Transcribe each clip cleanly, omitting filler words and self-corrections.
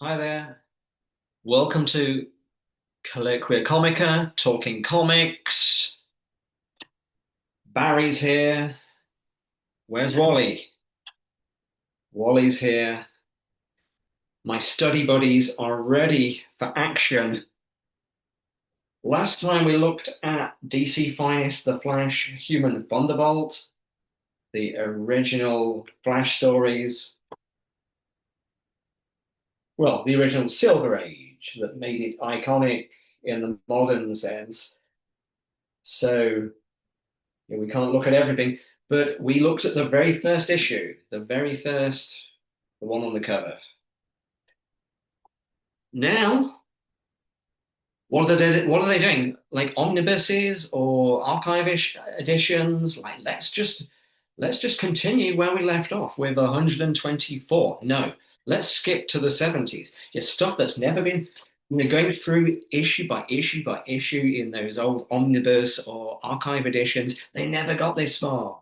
Hi there. Welcome to Colloquia Comica, Talking Comics. Barry's here. Where's Wally? Wally's here. My study buddies are ready for action. Last time we looked at DC Finest, The Flash, Human Thunderbolt, the original Flash stories. Well, the original Silver Age that made it iconic in the modern sense. So we can't look at everything, but we looked at the very first issue, the very first, the one on the cover. Now, what are they doing? Like omnibuses or archive-ish editions? Like let's just continue where we left off with 124. No, let's skip to the 70s. Just stuff that's never been, going through issue by issue by issue in those old omnibus or archive editions. They never got this far.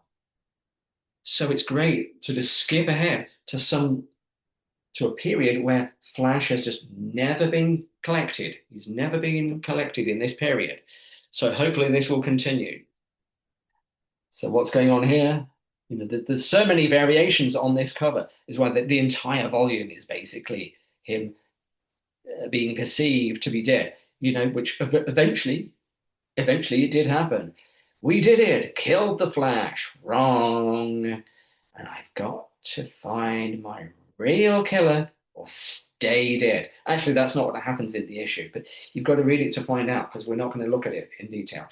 So it's great to just skip ahead to a period where Flash has just never been collected. He's never been collected in this period. So hopefully this will continue. So what's going on here? There's so many variations on this cover. Is why the entire volume is basically him being perceived to be dead. Which eventually it did happen. We did it. Killed the Flash. Wrong. And I've got to find my real killer or stay dead. Actually, that's not what happens in the issue, but you've got to read it to find out because we're not going to look at it in detail.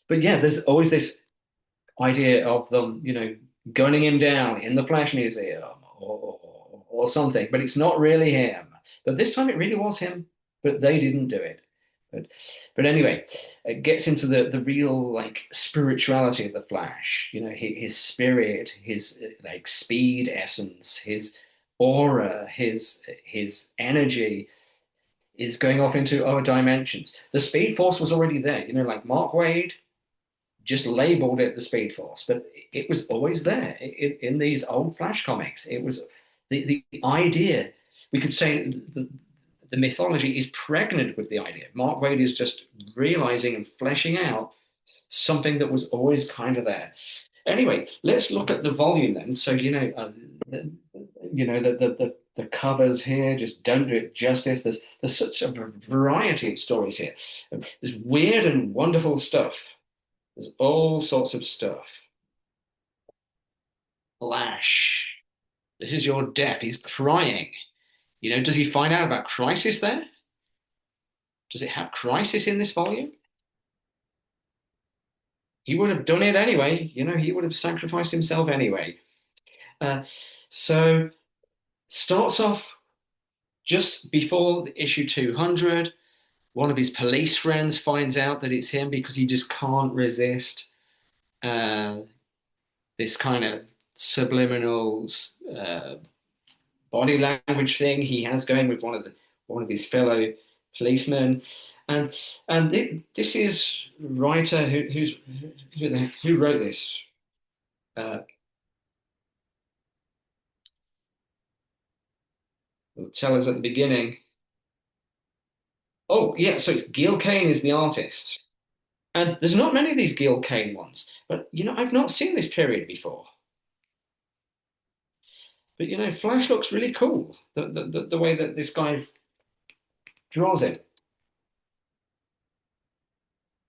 But yeah, there's always this idea of them, gunning him down in the Flash Museum or something, but it's not really him. But this time it really was him, but they didn't do it. But but anyway, it gets into the real like spirituality of the Flash. His spirit, his like speed essence, his aura, his energy is going off into other dimensions. The Speed Force was already there. Like Mark Waid just labeled it the Speed Force, but it was always there in these old Flash comics. It was the idea. We could say the mythology is pregnant with the idea. Mark Waid is just realizing and fleshing out something that was always kind of there. Anyway, let's look at the volume then. So the covers here just don't do it justice. There's such a variety of stories here. There's weird and wonderful stuff. There's all sorts of stuff. Lash, this is your death. He's crying. Does he find out about Crisis there? Does it have Crisis in this volume? He would have done it anyway. He would have sacrificed himself anyway. Uh, so starts off just before the issue 200. One of his police friends finds out that it's him because he just can't resist uh, this kind of subliminal uh, body language thing he has going with one of his fellow policemen, and this is writer who wrote this. Uh, will tell us at the beginning. Oh yeah, so it's Gil Kane is the artist, and there's not many of these Gil Kane ones, but I've not seen this period before. But Flash looks really cool. The way that this guy draws it.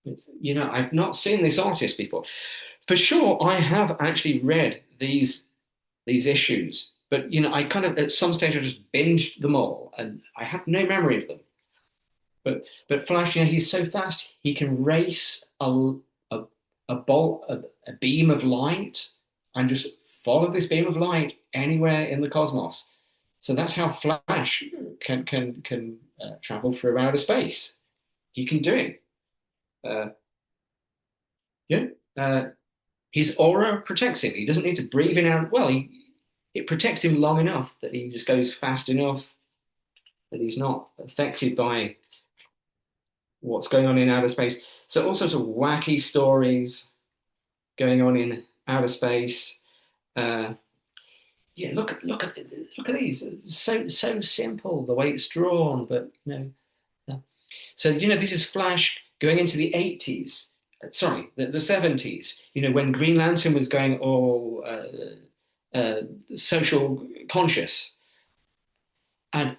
I've not seen this artist before. For sure, I have actually read these issues, but I kind of at some stage I just binged them all, and I have no memory of them. But Flash, he's so fast, he can race a a bolt a beam of light and just follow this beam of light anywhere in the cosmos. So that's how Flash can travel through outer space. He can do it. Uh, yeah. Uh, his aura protects him. He doesn't need to breathe in and out. Well, it protects him long enough that he just goes fast enough that he's not affected by what's going on in outer space. So all sorts of wacky stories going on in outer space. Uh, yeah, look at these. It's so simple the way it's drawn, but so this is Flash going into the 80s. Sorry, the 70s. When Green Lantern was going all social conscious, and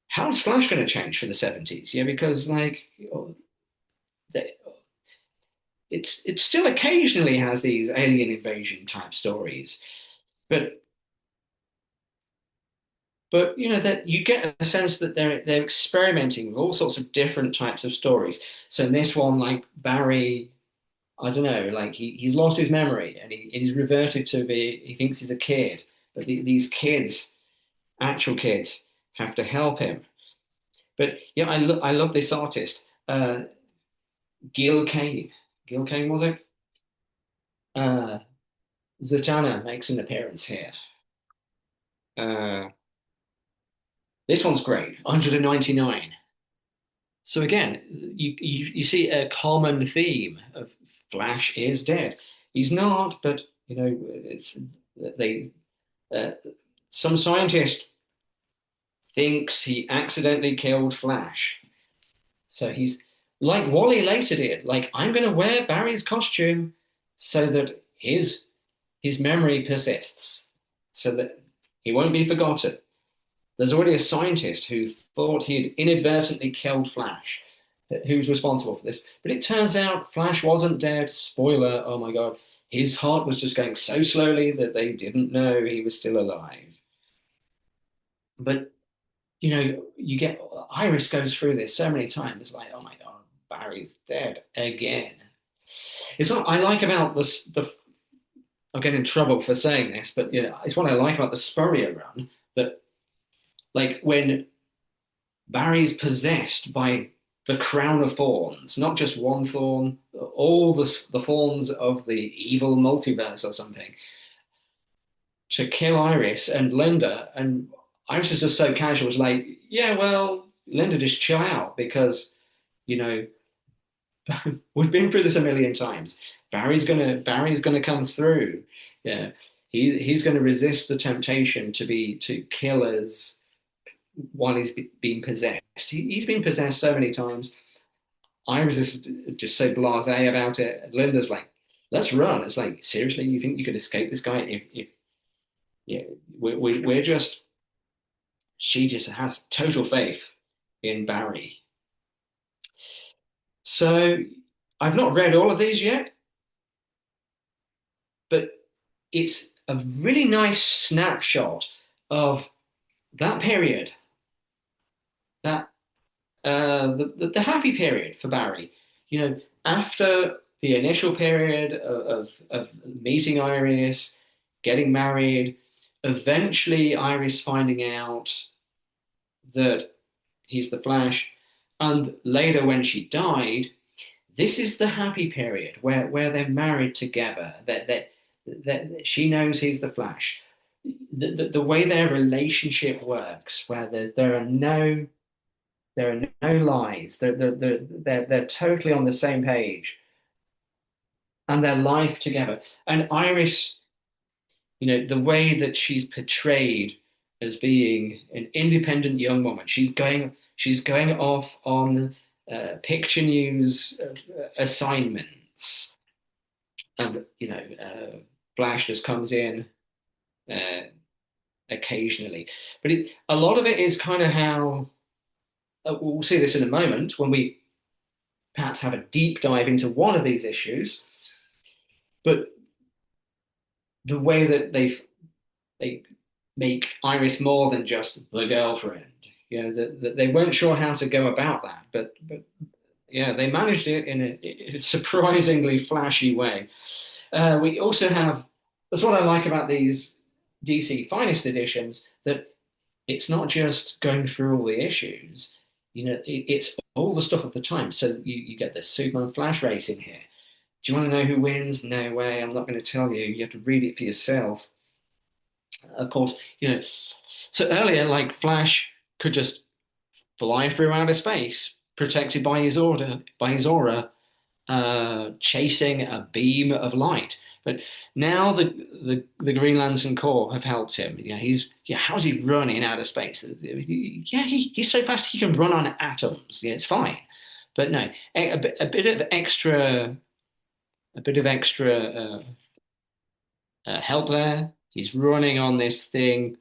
how's Flash going to change for the 70s? Yeah, because like it still occasionally has these alien invasion type stories, but that you get a sense that they're experimenting with all sorts of different types of stories. So in this one, like Barry, I don't know, like he's lost his memory and he's reverted to he thinks he's a kid, but these kids, actual kids, have to help him. But yeah, I love this artist, Gil Kane. Gil Kane was it? Uh, Zatanna makes an appearance here. Uh, this one's great, 199. So again, you see a common theme of Flash is dead. He's not, but it's they some scientist thinks he accidentally killed Flash. So he's like Wally later did, like I'm going to wear Barry's costume so that his memory persists, so that he won't be forgotten. There's already a scientist who thought he had inadvertently killed Flash, who's responsible for this. But it turns out Flash wasn't dead. Spoiler, oh my God. His heart was just going so slowly that they didn't know he was still alive. But, you get Iris goes through this so many times, like, oh my God, Barry's dead again. It's what I like about this. I'll get in trouble for saying this, but it's what I like about the Spurrier run that, like, when Barry's possessed by the crown of thorns, not just one thorn, all the thorns of the evil multiverse or something, to kill Iris and Linda. And Iris is just so casual, it's like, yeah, well, Linda, just chill out because, you know, we've been through this a million times. Barry's gonna come through. Yeah. He's gonna resist the temptation to kill us while being possessed. He's been possessed so many times. Iris is just so blasé about it. Linda's like, let's run. It's like, seriously, you think you could escape this guy? If yeah, we're just, she just has total faith in Barry. So I've not read all of these yet, but it's a really nice snapshot of that period, that the happy period for Barry. After the initial period of meeting Iris, getting married, eventually Iris finding out that he's the Flash, and later when she died, this is the happy period where they're married together. That she knows he's the Flash. The way their relationship works, where there are no lies. They're totally on the same page, and their life together. And Iris, the way that she's portrayed as being an independent young woman, she's going off on picture news assignments, and Flash just comes in uh, occasionally, but a lot of it is kind of how we'll see this in a moment when we perhaps have a deep dive into one of these issues, but the way that they make Iris more than just the girlfriend. That they weren't sure how to go about that, but yeah, they managed it in a surprisingly flashy way. We also have that's what I like about these DC Finest editions, that it's not just going through all the issues. It's all the stuff of the time. So you get the Superman Flash race in here. Do you want to know who wins? No way. I'm not going to tell you. You have to read it for yourself. Of course, so earlier, like Flash could just fly through outer space, protected by his aura, chasing a beam of light. But now the Green Lantern Corps have helped him. How's he running in outer space? Yeah, he's so fast he can run on atoms. Yeah, it's fine. But no, a bit of extra help there. He's running on this thing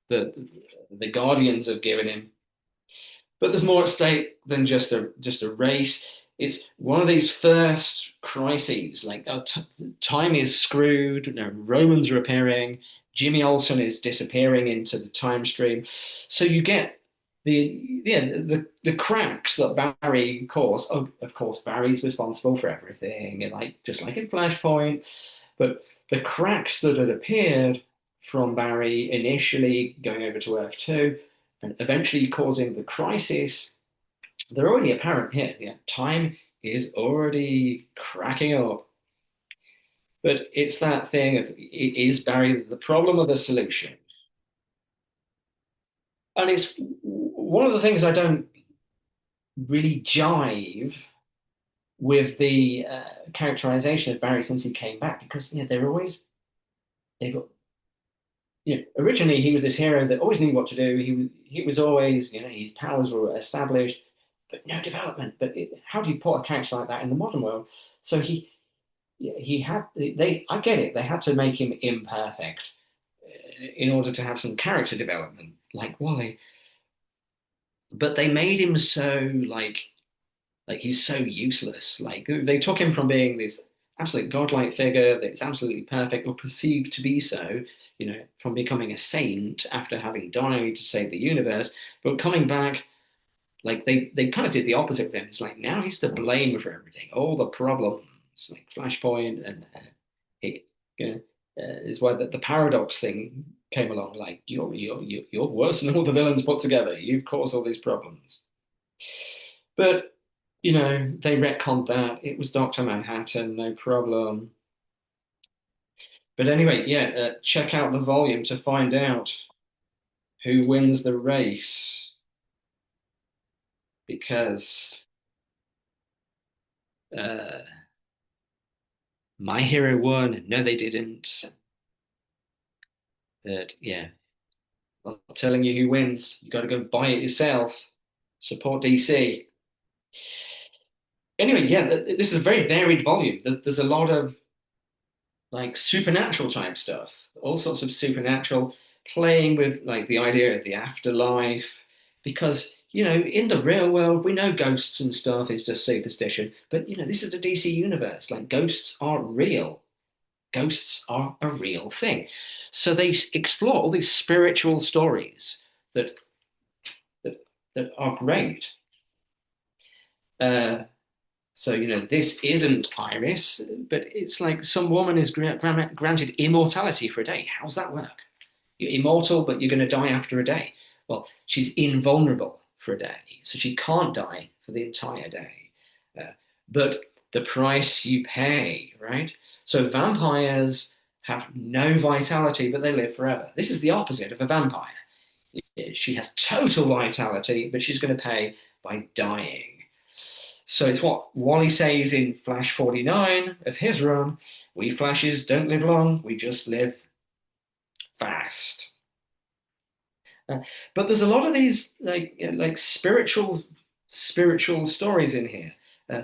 that the Guardians have given him. But there's more at stake than just a race. It's one of these first crises. Like time is screwed. Romans are appearing. Jimmy Olsen is disappearing into the time stream. So you get the cracks that Barry caused. Oh, of course, Barry's responsible for everything, and like just like in Flashpoint. But the cracks that had appeared from Barry initially going over to Earth 2 and eventually causing the crisis, they're already apparent here. Yeah, time is already cracking up. But it's that thing of is Barry the problem or the solution? And it's one of the things I don't really jive with the characterization of Barry since he came back because they're always they've originally he was this hero that always knew what to do. He was always his powers were established, but no development. But how do you put a character like that in the modern world? So he had they I get it. They had to make him imperfect in order to have some character development, like Wally. But they made him so like he's so useless. Like they took him from being this absolute godlike figure that's absolutely perfect or perceived to be so, from becoming a saint after having died to save the universe, but coming back like they kind of did the opposite of him. It's like now he's to blame for everything, all the problems, like Flashpoint, and it is why the paradox thing came along. Like you're worse than all the villains put together. You've caused all these problems. But they retconned that. It was Dr. Manhattan, no problem. But anyway, yeah, check out the volume to find out who wins the race because uh, my hero won. No, they didn't. But yeah, I'm telling you who wins. You got to go buy it yourself. Support DC. Anyway, yeah, this is a very varied volume. There's a lot of like supernatural type stuff, all sorts of supernatural, playing with like the idea of the afterlife. Because, in the real world, we know ghosts and stuff is just superstition. But, this is the DC universe. Like, ghosts are real. Ghosts are a real thing. So they explore all these spiritual stories that that, that are great. Uh, So, this isn't Iris, but it's like some woman is granted immortality for a day. How's that work? You're immortal, but you're going to die after a day. Well, she's invulnerable for a day, so she can't die for the entire day. Uh, but the price you pay, right? So vampires have no vitality, but they live forever. This is the opposite of a vampire. She has total vitality, but she's going to pay by dying. So it's what Wally says in Flash 49 of his run. We Flashes don't live long, we just live fast. But there's a lot of these like spiritual stories in here uh,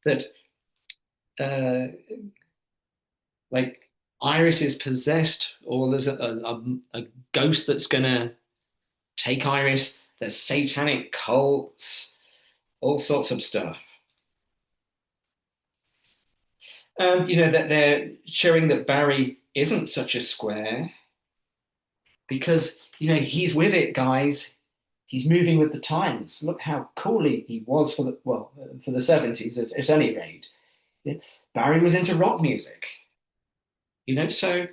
that uh, like Iris is possessed, or there's a ghost that's gonna take Iris. There's satanic cults, all sorts of stuff. And that they're showing that Barry isn't such a square because he's with it, guys. He's moving with the times. Look how coolly he was for the 70s at any rate. Barry was into rock music, so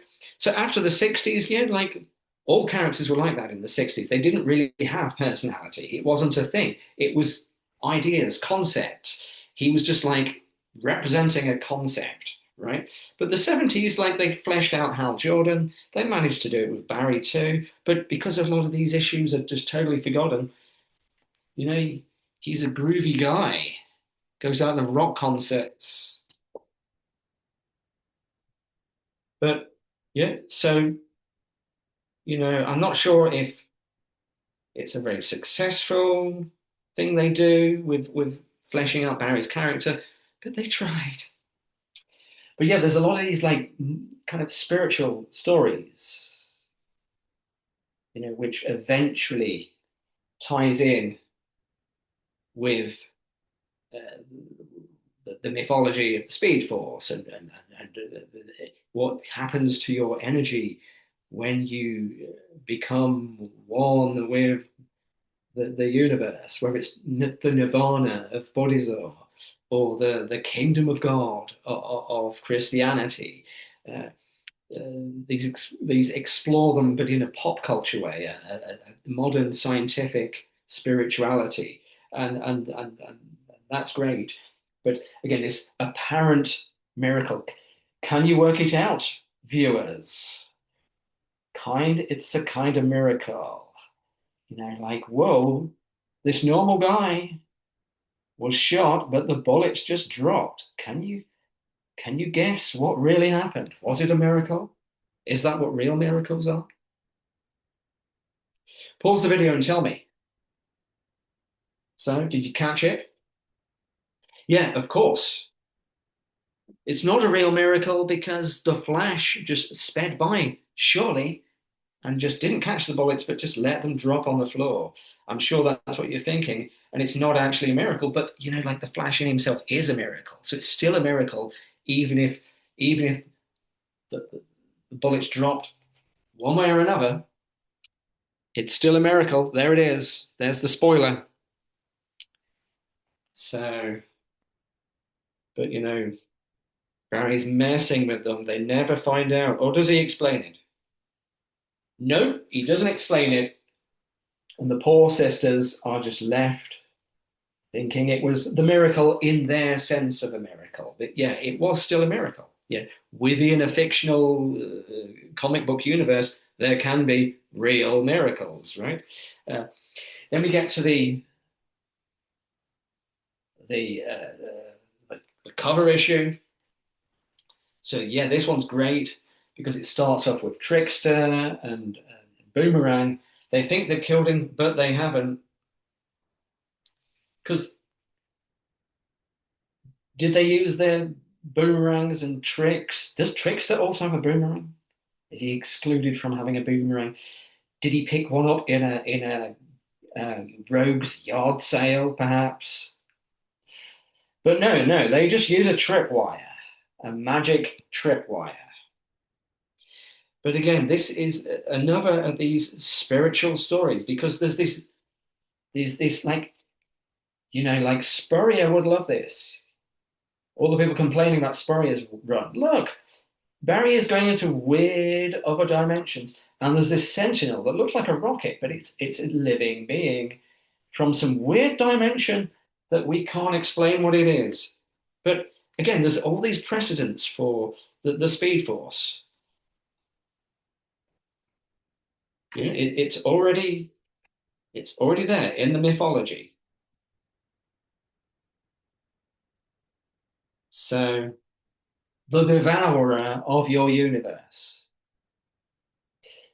after the 60s, yeah, like all characters were like that in the 60s. They didn't really have personality. It wasn't a thing. It was ideas, concepts. He was just like representing a concept, right? But the 70s, like they fleshed out Hal Jordan. They managed to do it with Barry too. But because a lot of these issues are just totally forgotten, he's a groovy guy. Goes out to rock concerts. But yeah, so I'm not sure if it's a very successful thing they do with fleshing out Barry's character, but they tried. But yeah, there's a lot of these like kind of spiritual stories, which eventually ties in with uh, the mythology of the Speed Force and what happens to your energy when you become one with the universe, whether it's the nirvana of Buddhism or the kingdom of God of Christianity. Uh, these explore them, but in a pop culture way, a modern scientific spirituality, and that's great. But again, this apparent miracle, can you work it out, viewers? It's a kind of miracle, like whoa, this normal guy was shot, but the bullets just dropped. Can you guess what really happened? Was it a miracle? Is that what real miracles are? Pause the video and tell me. So, did you catch it? Yeah, of course. It's not a real miracle because the Flash just sped by, surely, and just didn't catch the bullets, but just let them drop on the floor. I'm sure that's what you're thinking. And it's not actually a miracle, but like the Flash in himself is a miracle. So it's still a miracle, even if the bullets dropped one way or another. It's still a miracle. There it is. There's the spoiler. So, but Barry's messing with them. They never find out. Or does he explain it? No, he doesn't explain it. And the poor sisters are just left thinking it was the miracle in their sense of a miracle. But yeah, it was still a miracle. Yeah, within a fictional comic book universe, there can be real miracles, right? Uh, then we get to the cover issue. So yeah, this one's great because it starts off with Trickster and Boomerang. They think they've killed him, but they haven't. Because did they use their boomerangs and tricks? Does Trickster also have a boomerang? Is he excluded from having a boomerang? Did he pick one up in a rogue's yard sale, perhaps? But no, no, they just use a tripwire, a magic tripwire. But again, this is another of these spiritual stories because there's this like Spurrier would love this. All the people complaining about Spurrier's run. Look, Barry is going into weird other dimensions, and there's this sentinel that looks like a rocket, but it's a living being from some weird dimension that we can't explain what it is. But again, there's all these precedents for the Speed Force. It's already there in the mythology. So the devourer of your universe.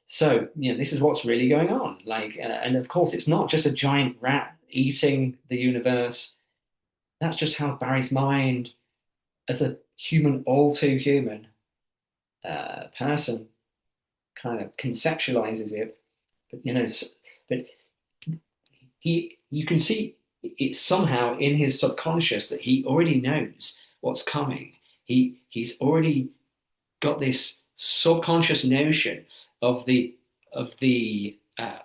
So, this is what's really going on. Like, and of course, it's not just a giant rat eating the universe. That's just how Barry's mind, as a human, all too human person, kind of conceptualizes it. But but you can see it's somehow in his subconscious that he already knows what's coming. He's already got this subconscious notion of the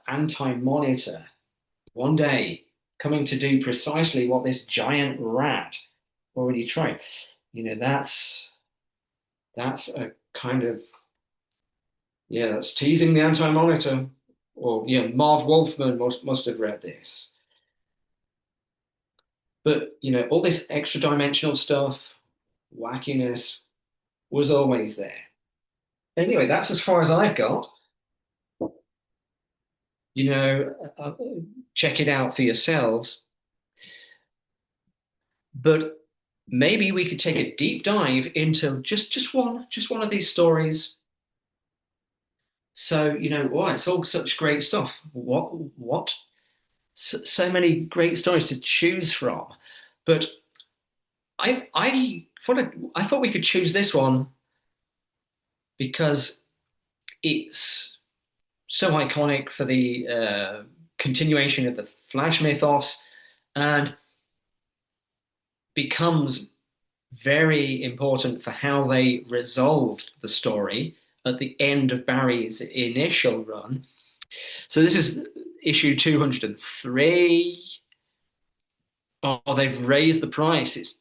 anti-monitor one day coming to do precisely what this giant rat already tried. That's a kind of, yeah, that's teasing the anti-monitor. Or Marv Wolfman must have read this. But all this extra dimensional stuff, wackiness was always there. Anyway, that's as far as I've got. Check it out for yourselves. But maybe we could take a deep dive into just one of these stories. So, oh, it's all such great stuff. What? So many great stories to choose from. But I thought we could choose this one because it's so iconic for the continuation of the Flash mythos and becomes very important for how they resolved the story at the end of Barry's initial run. So this is issue 203. Oh, they've raised the price. It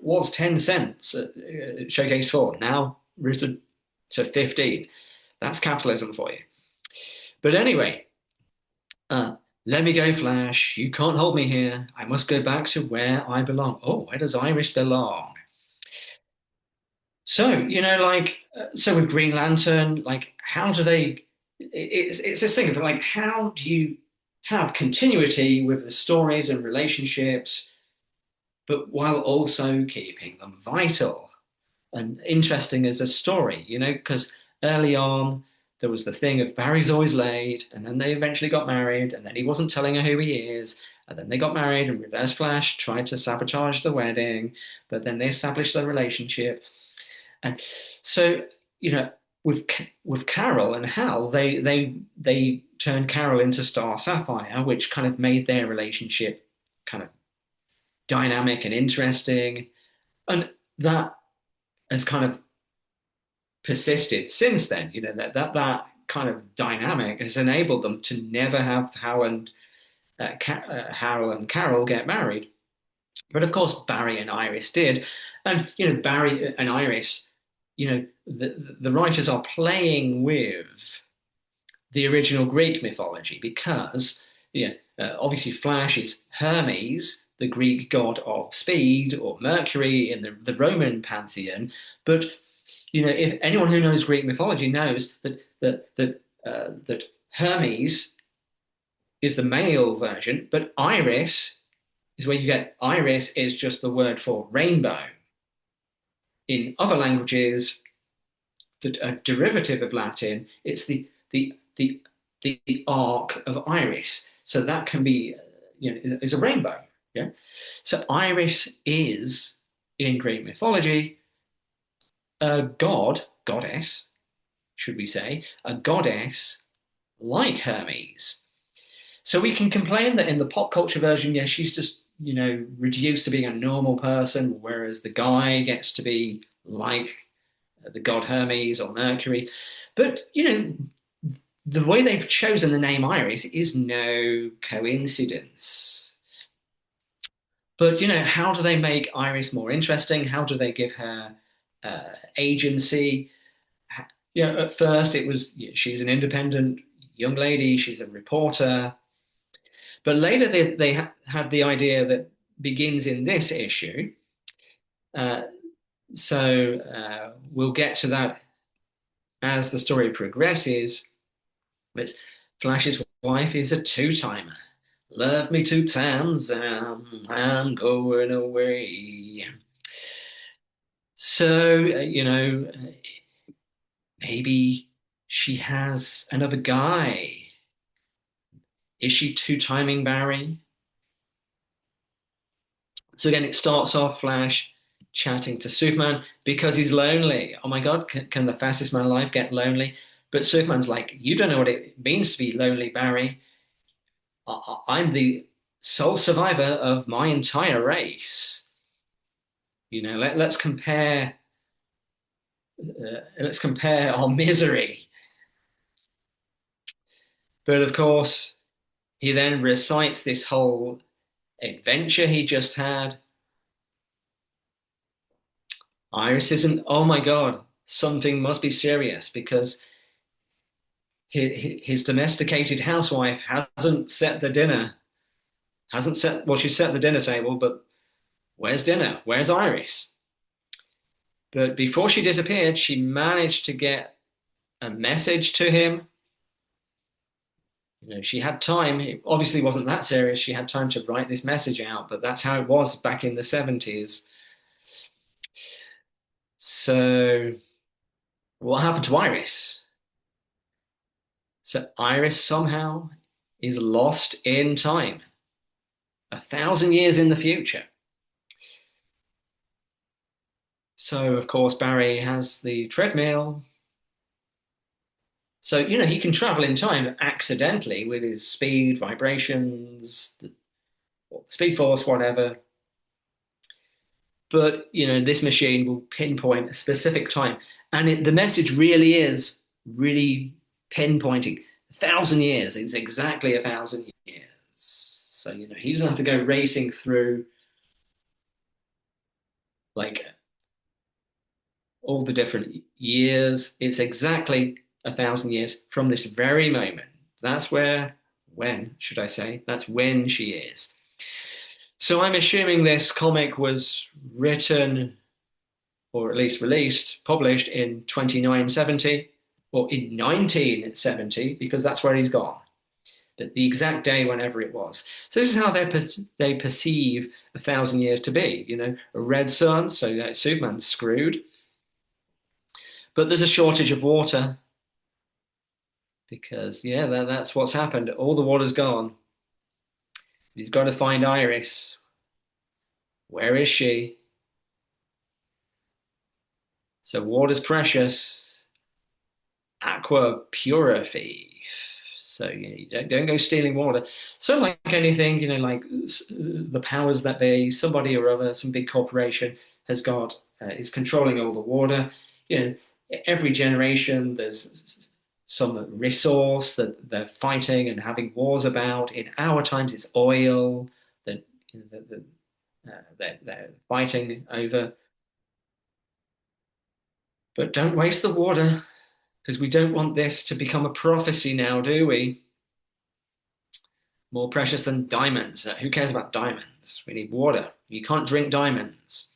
was 10 cents at Showcase 4, now risen to 15. That's capitalism for you. But anyway, uh, let me go, Flash. You can't hold me here. I must go back to where I belong. Oh, where does Iris belong? So, so with Green Lantern, like, how do they? It's this thing of like, how do you have continuity with the stories and relationships, but while also keeping them vital and interesting as a story? Because early on there was the thing of Barry's always late, and then they eventually got married, and then he wasn't telling her who he is, and then they got married, and Reverse Flash tried to sabotage the wedding, but then they established their relationship. And so, you know, with Carol and Hal, they turned Carol into Star Sapphire, which kind of made their relationship kind of dynamic and interesting, and that has kind of persisted since then. That kind of dynamic has enabled them to never have Hal and Carol get married. But of course, Barry and Iris did, and Barry and Iris, the writers are playing with the original Greek mythology because obviously Flash is Hermes, the Greek god of speed, or Mercury in the Roman pantheon. But if anyone who knows Greek mythology knows that Hermes is the male version, but Iris is where you get Iris is just the word for rainbow. In other languages that are derivative of Latin, it's the arc of Iris. So that can be, is a rainbow. Yeah. So Iris is in Greek mythology a goddess, should we say, a goddess like Hermes. So we can complain that in the pop culture version, yeah, she's just, reduced to being a normal person, whereas the guy gets to be like the god Hermes or Mercury. But, the way they've chosen the name Iris is no coincidence. But, how do they make Iris more interesting? How do they give her agency? At first it was she's an independent young lady, she's a reporter. But later they had the idea that begins in this issue. Uh, so we'll get to that as the story progresses. But Flash's wife is a two-timer. Love me two times, I'm going away. So, maybe she has another guy. Is she two-timing Barry? So again, it starts off Flash chatting to Superman because he's lonely. Oh my God, can the fastest man alive get lonely? But Superman's like, you don't know what it means to be lonely, Barry. I'm the sole survivor of my entire race. Let's compare our misery. But of course, he then recites this whole adventure he just had. Iris isn't, oh my God, something must be serious because his domesticated housewife hasn't set the dinner, hasn't set, well, she set the dinner table, but where's dinner? Where's Iris? But before she disappeared, she managed to get a message to him. she had time. It obviously wasn't that serious. She had time to write this message out, but that's how it was back in the 70s. So, what happened to Iris? So, Iris somehow is lost in time, 1,000 years in the future. So, of course, Barry has the treadmill. So, he can travel in time accidentally with his speed, vibrations, speed force, whatever. But, this machine will pinpoint a specific time. And the message really is really pinpointing 1,000 years. It's exactly 1,000 years. So, he doesn't have to go racing through like all the different years. It's exactly 1,000 years from this very moment. That's when, should I say, that's when she is. So I'm assuming this comic was written, or at least released, published in 2970 or in 1970, because that's where he's gone. But the exact day, whenever it was. So this is how they perceive 1,000 years to be. A red sun, so Superman's screwed. But there's a shortage of water because, yeah, that's what's happened. All the water's gone. He's got to find Iris. Where is she? So water's precious. Aqua purifi. So you don't go stealing water. So like anything, like the powers that be, somebody or other, some big corporation has got is controlling all the water. You know, every generation there's some resource that they're fighting and having wars about. In our times, it's oil that they're fighting over. But don't waste the water because we don't want this to become a prophecy now, do we? More precious than diamonds. Who cares about diamonds? We need water. You can't drink diamonds.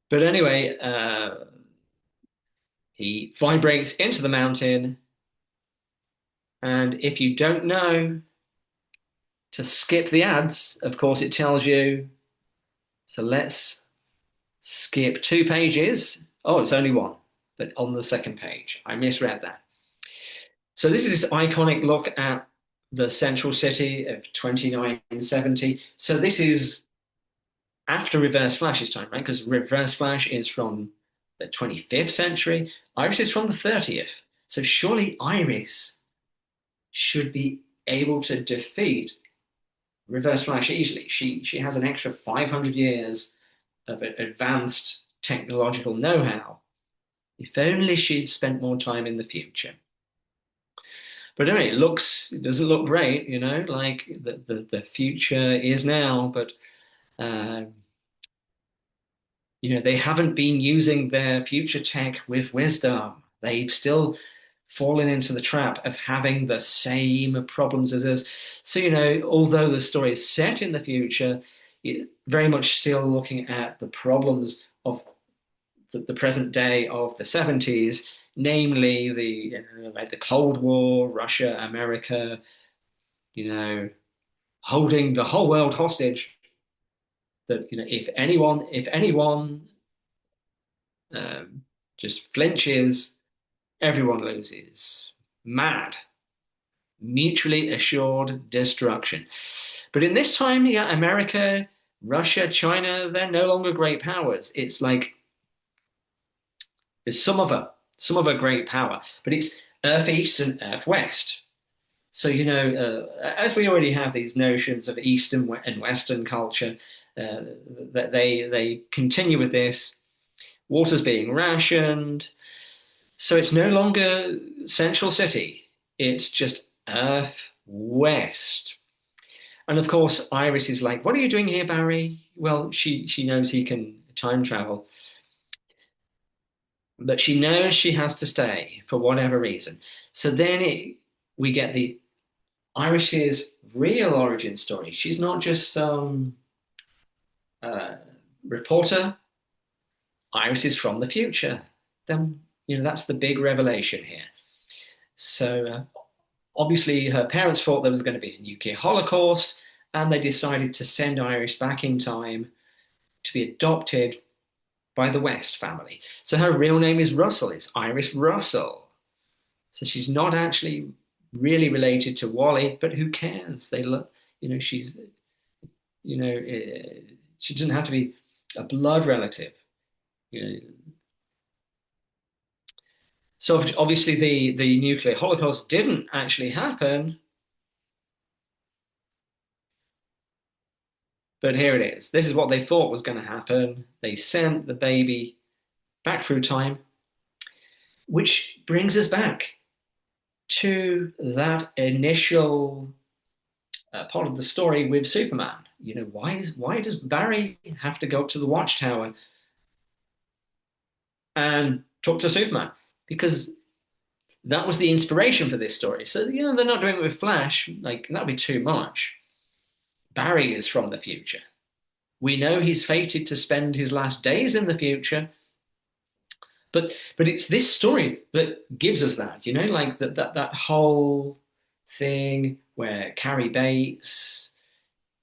But anyway, he vibrates into the mountain. And if you don't know to skip the ads, of course, it tells you. So let's skip 2 pages. Oh, it's only one, but on the second page. I misread that. So this is this iconic look at the central city of 2970. So this is after Reverse Flash's time, right? Because Reverse Flash is from the 25th century. Iris is from the 30th. So surely Iris should be able to defeat Reverse Flash easily. She has an extra 500 years of advanced technological know-how. If only she'd spent more time in the future. But anyway, it doesn't look great, like the future is now, but uh, they haven't been using their future tech with wisdom. They've still fallen into the trap of having the same problems as us. So, although the story is set in the future, it very much still looking at the problems of the present day of the 70s, namely like the Cold War, Russia, America, holding the whole world hostage. That if anyone um, just flinches, everyone loses. Mad, mutually assured destruction. But in this time, yeah, America, Russia, China, they're no longer great powers. It's like there's some of a great power, but it's Earth East and Earth West. So, as we already have these notions of Eastern and Western culture, that they continue with this. Water's being rationed. So it's no longer Central City. It's just Earth West. And of course, Iris is like, "What are you doing here, Barry?" Well, she knows he can time travel, but she knows she has to stay for whatever reason. So then we get the Iris's real origin story. She's not just some uh, reporter. Iris is from the future. Then that's the big revelation here. So Obviously, her parents thought there was going to be a nuclear holocaust, and they decided to send Iris back in time to be adopted by the West family. So her real name is Russell, it's Iris Russell. So she's not actually really related to Wally, but who cares? They look, she's, she doesn't have to be a blood relative. You know. So obviously the nuclear holocaust didn't actually happen, but here it is. This is what they thought was going to happen. They sent the baby back through time, which brings us back to that initial part of the story with Superman. Why does Barry have to go up to the Watchtower and talk to Superman? Because that was the inspiration for this story. So they're not doing it with Flash. Like that'd be too much. Barry is from the future. We know he's fated to spend his last days in the future, but it's this story that gives us that. Like that whole thing where Carrie Bates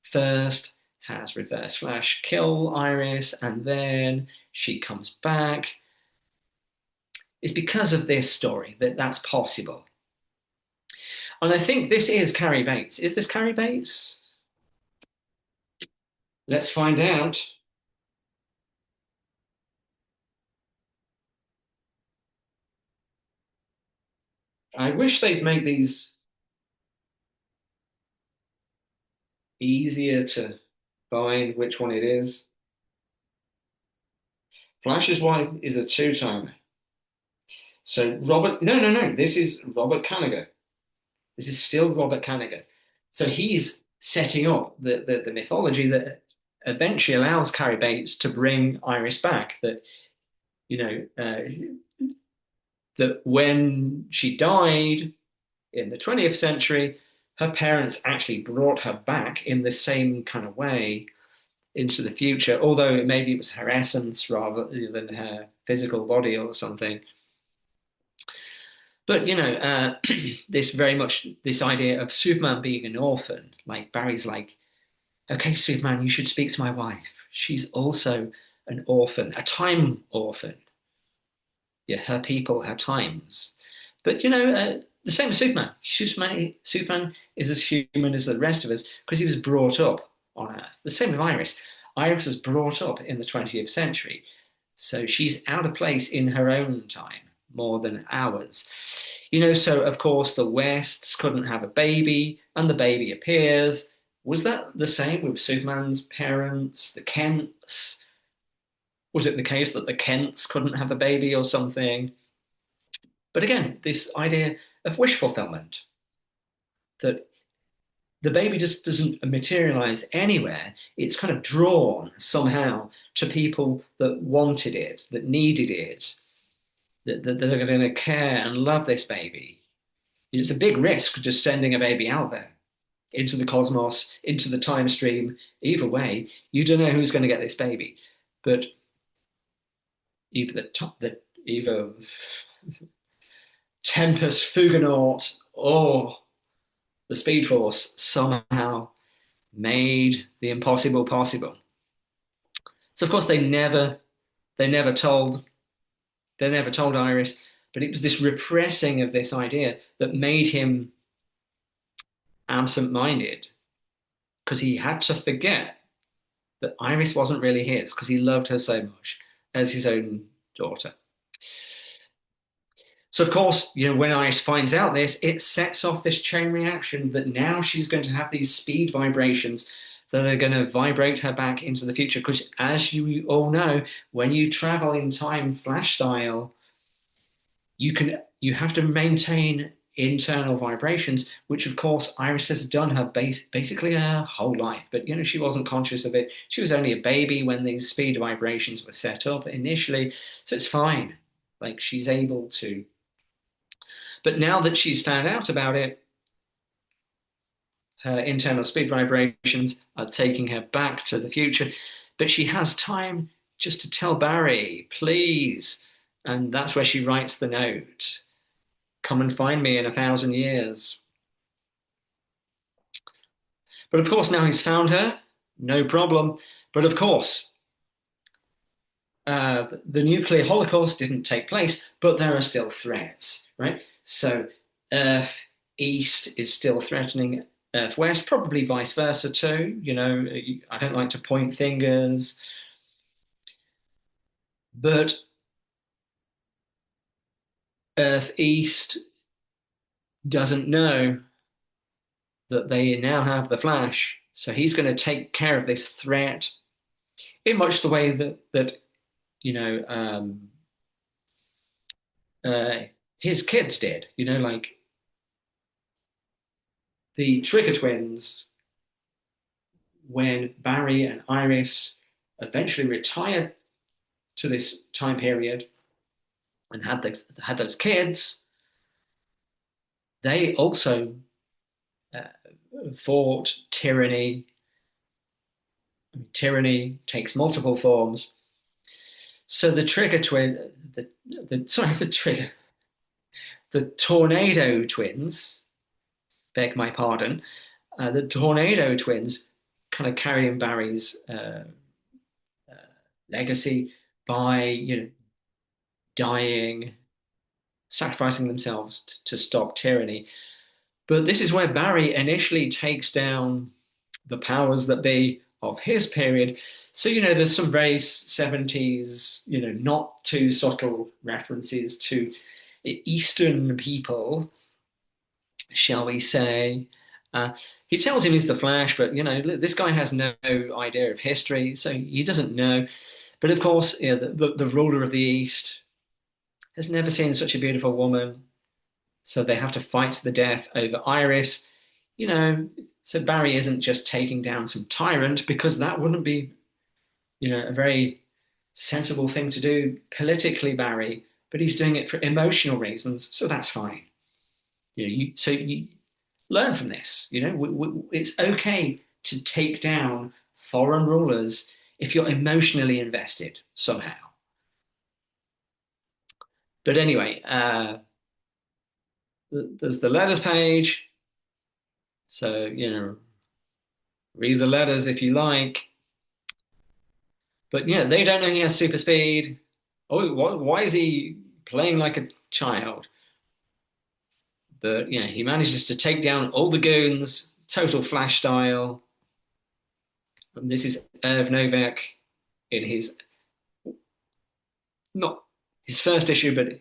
first has Reverse Flash kill Iris, and then she comes back. It's because of this story that that's possible. And I think this is Carrie Bates. Is this Carrie Bates? Let's find out. I wish they'd make these easier to find which one it is. Flash's wife is a two-timer. So Robert, no, no, no. This is Robert Kanigher. This is still Robert Kanigher. So he's setting up the mythology that eventually allows Carrie Bates to bring Iris back. That you know that when she died in the 20th century, her parents actually brought her back in the same kind of way into the future, although maybe it was her essence rather than her physical body or something. But this very much this idea of Superman being an orphan, like Barry's like, okay, Superman, you should speak to my wife. She's also an orphan, a time orphan. Yeah, her people, her times. But the same as Superman. Superman is as human as the rest of us because he was brought up on Earth. The same with Iris. Iris was brought up in the 20th century, so she's out of place in her own time more than ours. So of course the Wests couldn't have a baby, and the baby appears. Was that the same with Superman's parents, the Kents? Was it the case that the Kents couldn't have a baby or something? But again, this idea of wish fulfillment, that the baby just doesn't materialize anywhere. It's kind of drawn somehow to people that wanted it, that needed it, that are going to care and love this baby. It's a big risk just sending a baby out there into the cosmos, into the time stream. Either way, you don't know who's going to get this baby. But either either Tempest, Fuganaut, or the Speed Force somehow made the impossible possible. So of course they never told they never told Iris, but it was this repressing of this idea that made him absent-minded because he had to forget that Iris wasn't really his because he loved her so much as his own daughter. So of course, when Iris finds out this, it sets off this chain reaction that now she's going to have these speed vibrations that are going to vibrate her back into the future. Because as you all know, when you travel in time flash style, you have to maintain internal vibrations, which of course Iris has done basically her whole life. But she wasn't conscious of it. She was only a baby when these speed vibrations were set up initially, so it's fine. Like she's able to. But now that she's found out about it, her internal speed vibrations are taking her back to the future. But she has time just to tell Barry, please. And that's where she writes the note. Come and find me in 1,000 years. But of course, now he's found her, no problem. But of course, the nuclear holocaust didn't take place, but there are still threats, right? So Earth East is still threatening Earth West, probably vice versa too. I don't like to point fingers, but Earth East doesn't know that they now have the Flash. So he's going to take care of this threat in much the way that you know uh, his kids did. Like the Trigger twins, when Barry and Iris eventually retired to this time period and had those kids, they also uh, fought tyranny. Tyranny takes multiple forms. So the Trigger twin, the sorry, the Tornado twins, beg my pardon, the Tornado twins kind of carrying Barry's uh, legacy by dying, sacrificing themselves to stop tyranny. But this is where Barry initially takes down the powers that be of his period. So, there's some very 70s, not too subtle references to Eastern people, shall we say. He tells him he's the Flash, but, this guy has no idea of history, so he doesn't know. But of course, the ruler of the East has never seen such a beautiful woman. So they have to fight to the death over Iris. You know, so Barry isn't just taking down some tyrant because that wouldn't be, a very sensible thing to do politically, Barry, but he's doing it for emotional reasons, so that's fine. So you learn from this. It's okay to take down foreign rulers if you're emotionally invested somehow. But anyway, there's the letters page. So, read the letters if you like. But yeah, they don't know he has super speed. Oh, why is he playing like a child? But he manages to take down all the goons, total Flash style. And this is Irv Novak in his not his first issue, but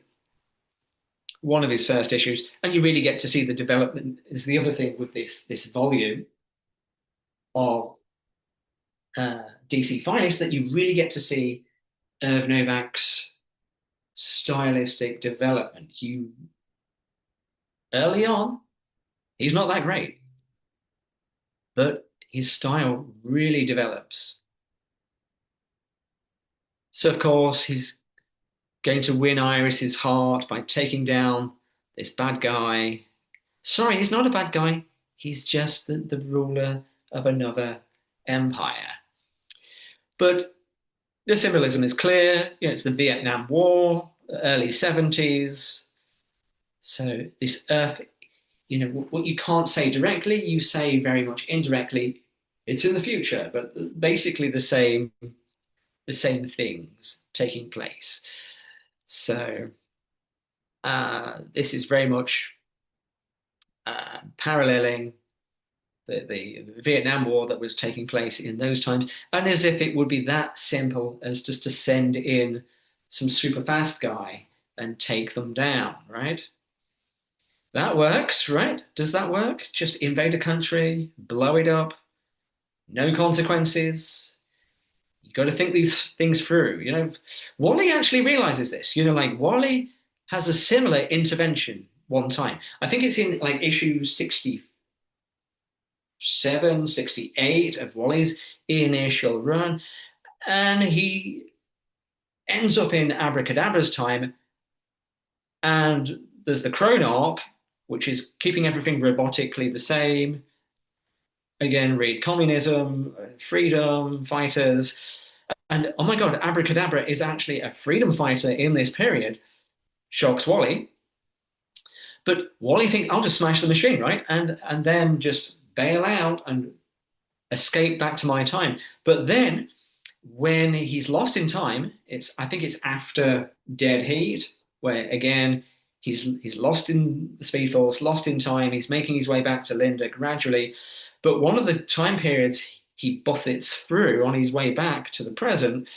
one of his first issues. And you really get to see the development. Is the other thing with this volume of DC Finest that you really get to see Irv Novak's stylistic development. You early on, he's not that great, but his style really develops. So of course, he's going to win Iris's heart by taking down this bad guy. Sorry, he's not a bad guy. He's just the ruler of another empire. But the symbolism is clear. It's the Vietnam War, early 70s. So this Earth, what you can't say directly, you say very much indirectly. It's in the future, but basically the same things taking place. So this is very much paralleling the Vietnam War that was taking place in those times, and as if it would be that simple as just to send in some super fast guy and take them down, right? That works, right? Does that work? Just invade a country, blow it up, no consequences. You got to think these things through. Wally actually realizes this. Like Wally has a similar intervention one time. I think it's in like issue 67, 68 of Wally's initial run. And he ends up in Abracadabra's time. And there's the Chronarch, which is keeping everything robotically the same. Again, read communism, freedom fighters. And oh my God, Abracadabra is actually a freedom fighter in this period. Shocks Wally. But Wally thinks, I'll just smash the machine, right? And then just bail out and escape back to my time. But then when he's lost in time, it's I think it's after Dead Heat, where again he's lost in the Speed Force, lost in time. He's making his way back to Linda gradually, but one of the time periods he buffets through on his way back to the present,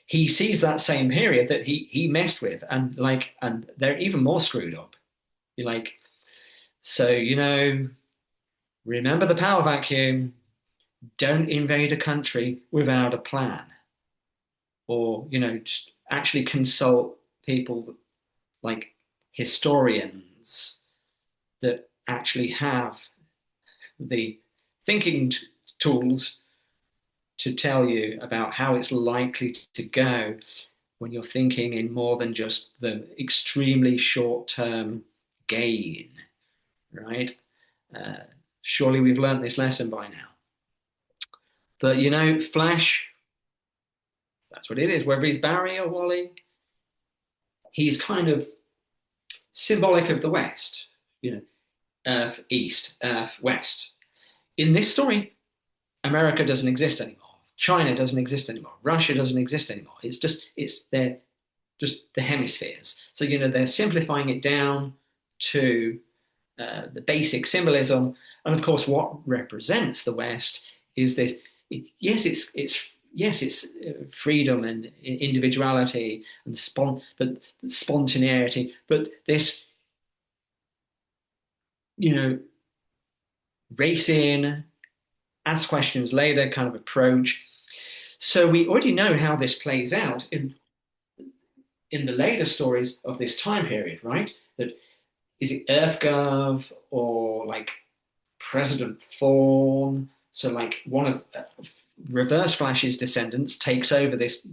he sees that same period that he messed with, and they're even more screwed up. You're like, so remember the power vacuum. Don't invade a country without a plan, or just actually consult people like historians that actually have the thinking tools to tell you about how it's likely to go when you're thinking in more than just the extremely short term gain, right? Uh, Surely we've learned this lesson by now. But Flash, that's what it is. Whether he's Barry or Wally, he's kind of symbolic of the West, you know, Earth East, Earth West. In this story, America doesn't exist anymore. China doesn't exist anymore. Russia doesn't exist anymore. They're just the hemispheres. So they're simplifying it down to the basic symbolism, and of course, what represents the West is this. Yes, it's freedom and individuality and but spontaneity, but this you know race in, ask questions later kind of approach. So we already know how this plays out in the later stories of this time period, right? That is it EarthGov or like President Thorn? So like one of Reverse Flash's descendants takes over this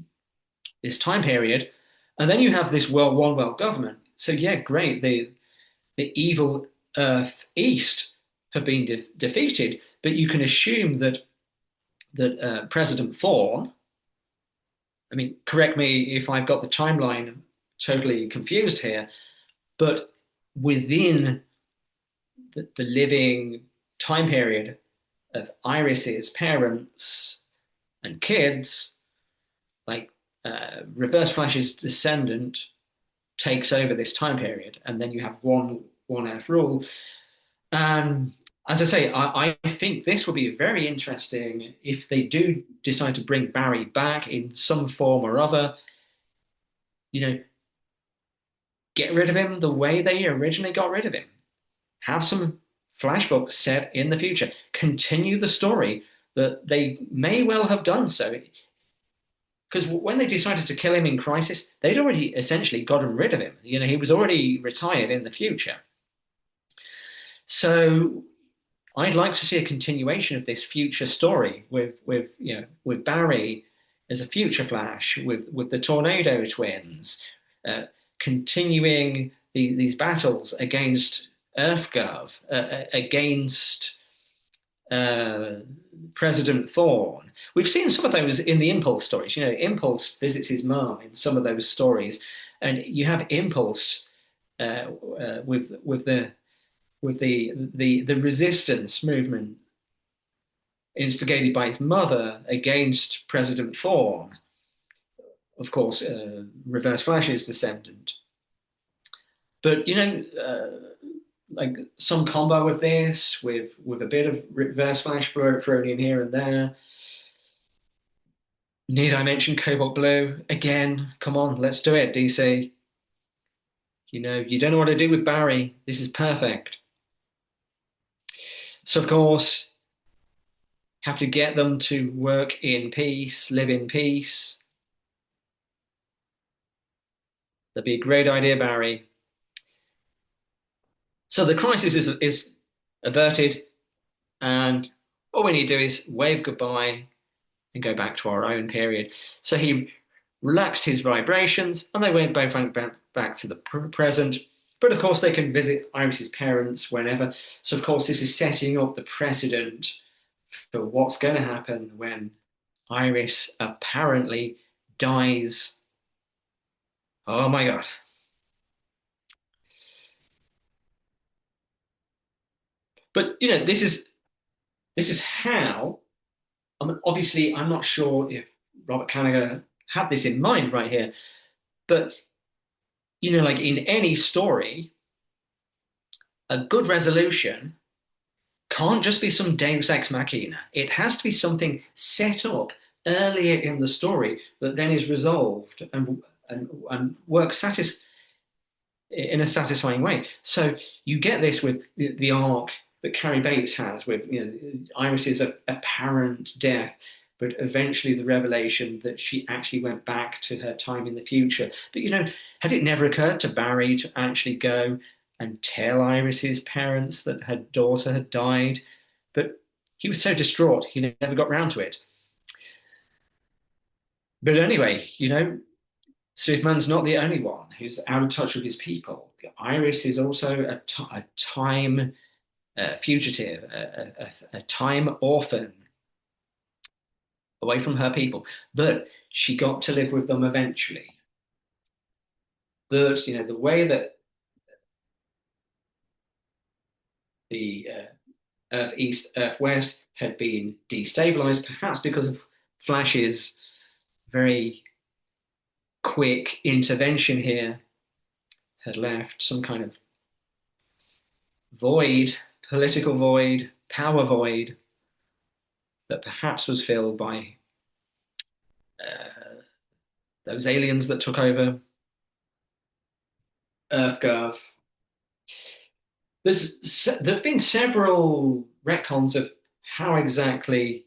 time period, and then you have this world government. So yeah, great. The evil Earth East have been defeated, but you can assume that President Thorn. I mean, correct me if I've got the timeline totally confused here, but within the living time period of Iris's parents and kids, like Reverse Flash's descendant takes over this time period, and then you have one Earth rule. And as I say, I think this will be very interesting if they do decide to bring Barry back in some form or other. You know, get rid of him the way they originally got rid of him. Have some flashbooks set in the future. Continue the story that they may well have done so. Because when they decided to kill him in Crisis, they'd already essentially gotten rid of him. He was already retired in the future. So I'd like to see a continuation of this future story with Barry as a future Flash, with the Tornado Twins, continuing these battles against EarthGov, against uh, President Thorn. We've seen some of those in the Impulse stories. Impulse visits his mom in some of those stories, and you have Impulse with the resistance movement instigated by his mother against President Thorn, of course, Reverse Flash's descendant. But like some combo of this with a bit of Reverse Flash thrown in here and there. Need I mention Cobalt Blue again? Come on, let's do it, DC. You don't know what to do with Barry. This is perfect. So of course, have to get them to work in peace, live in peace. That'd be a great idea, Barry. So the crisis is averted, and all we need to do is wave goodbye and go back to our own period. So he relaxed his vibrations, and they went both back to the present. But of course, they can visit Iris's parents whenever. So of course, this is setting up the precedent for what's going to happen when Iris apparently dies. Oh my God. But this is how Obviously, I'm not sure if Robert Kanigher had this in mind right here, but like in any story, a good resolution can't just be some Deus ex machina. It has to be something set up earlier in the story that then is resolved and works in a satisfying way. So you get this with the arc that Carrie Bates has with Iris's apparent death, but eventually the revelation that she actually went back to her time in the future. But had it never occurred to Barry to actually go and tell Iris's parents that her daughter had died? But he was so distraught, he never got round to it. But anyway, Superman's not the only one who's out of touch with his people. Iris is also a time fugitive, a time orphan away from her people. But she got to live with them eventually. But, the way that the Earth East, Earth West had been destabilized, perhaps because of Flash's very quick intervention here, had left some kind of void, political void, power void that perhaps was filled by those aliens that took over EarthGov. There've been several retcons of how exactly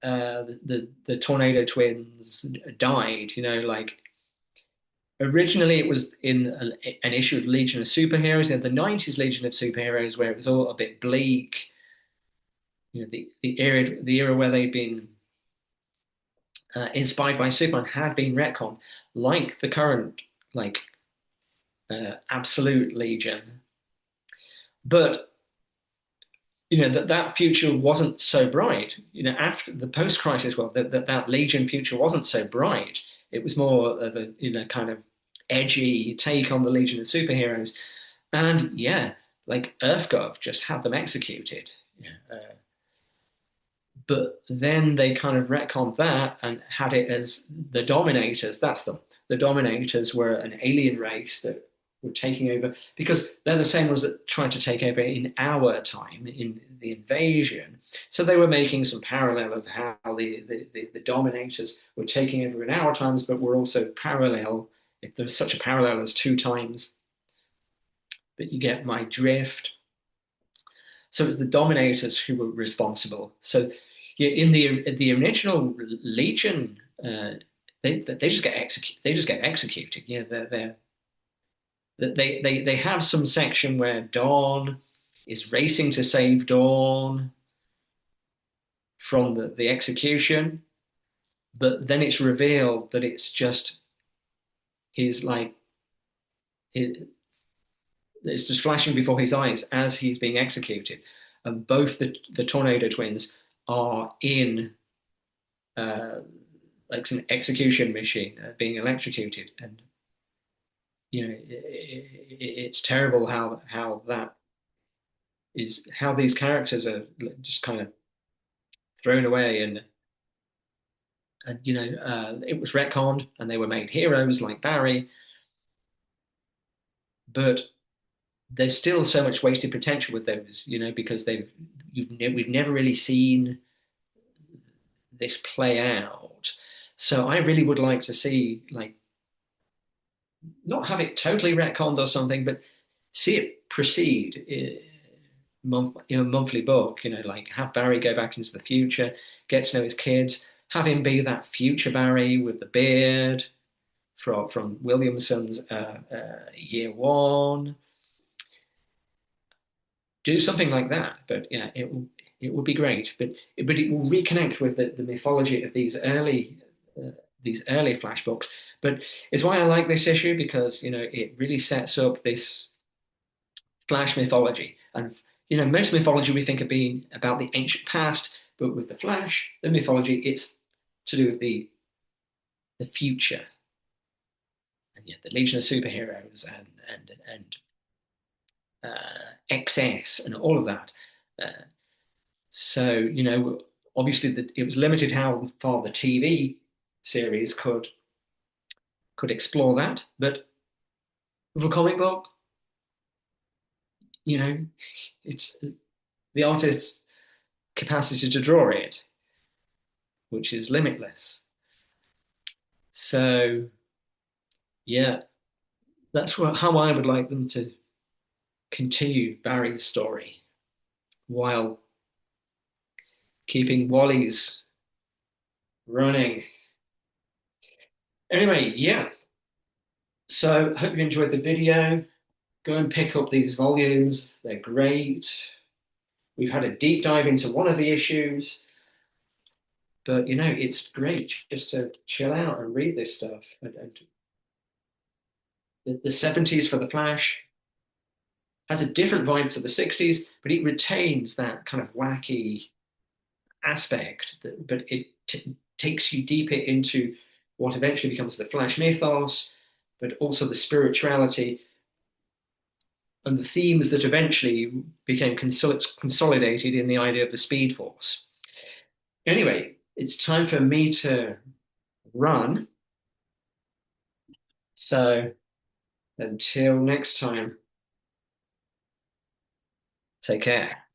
the Tornado Twins died. Like originally it was in an issue of Legion of Superheroes in the '90s, Legion of Superheroes, where it was all a bit bleak. The era where they'd been inspired by Superman had been retconned, like the current like Absolute Legion. But that future wasn't so bright. After the post-crisis world, that Legion future wasn't so bright. It was more of a kind of edgy take on the Legion of Superheroes, and yeah, like EarthGov just had them executed. Yeah, but then they kind of retconned that and had it as the Dominators. That's them. The Dominators were an alien race that were taking over because they're the same ones that tried to take over in our time in the invasion. So they were making some parallel of how the Dominators were taking over in our times, but were also parallel. If there's such a parallel as two times, but you get my drift. So it was the Dominators who were responsible. So yeah, in the original Legion, they just get executed. They just get executed. Yeah, they have some section where Dawn is racing to save Dawn from the execution, but then it's revealed that it's just his like his, it's just flashing before his eyes as he's being executed, and both the Tornado Twins are in like some execution machine being electrocuted, and it's terrible how these characters are just kind of thrown away, and it was retconned and they were made heroes like Barry, but there's still so much wasted potential with those, because we've never really seen this play out. So I really would like to see, like, not have it totally retconned or something, but see it proceed in a monthly book. Like have Barry go back into the future, get to know his kids, have him be that future Barry with the beard from Williamson's Year One. Do something like that, but yeah, it would be great. But it will reconnect with the mythology of these early Flash books. But it's why I like this issue because it really sets up this Flash mythology. And most mythology we think of being about the ancient past, but with the Flash, the mythology, it's to do with the future. And yeah, the Legion of Superheroes and XS and all of that. So obviously it was limited how far the TV series could explore that, but with a comic book, you know, it's the artist's capacity to draw it, which is limitless. So yeah, that's how I would like them to continue Barry's story while keeping Wally's running. Anyway, yeah. So hope you enjoyed the video. Go and pick up these volumes. They're great. We've had a deep dive into one of the issues, but it's great just to chill out and read this stuff. And the 70s for the Flash has a different vibe to the 60s, but it retains that kind of wacky aspect, but it takes you deeper into what eventually becomes the Flash mythos, but also the spirituality and the themes that eventually became consolidated in the idea of the Speed Force. Anyway, it's time for me to run. So until next time, take care.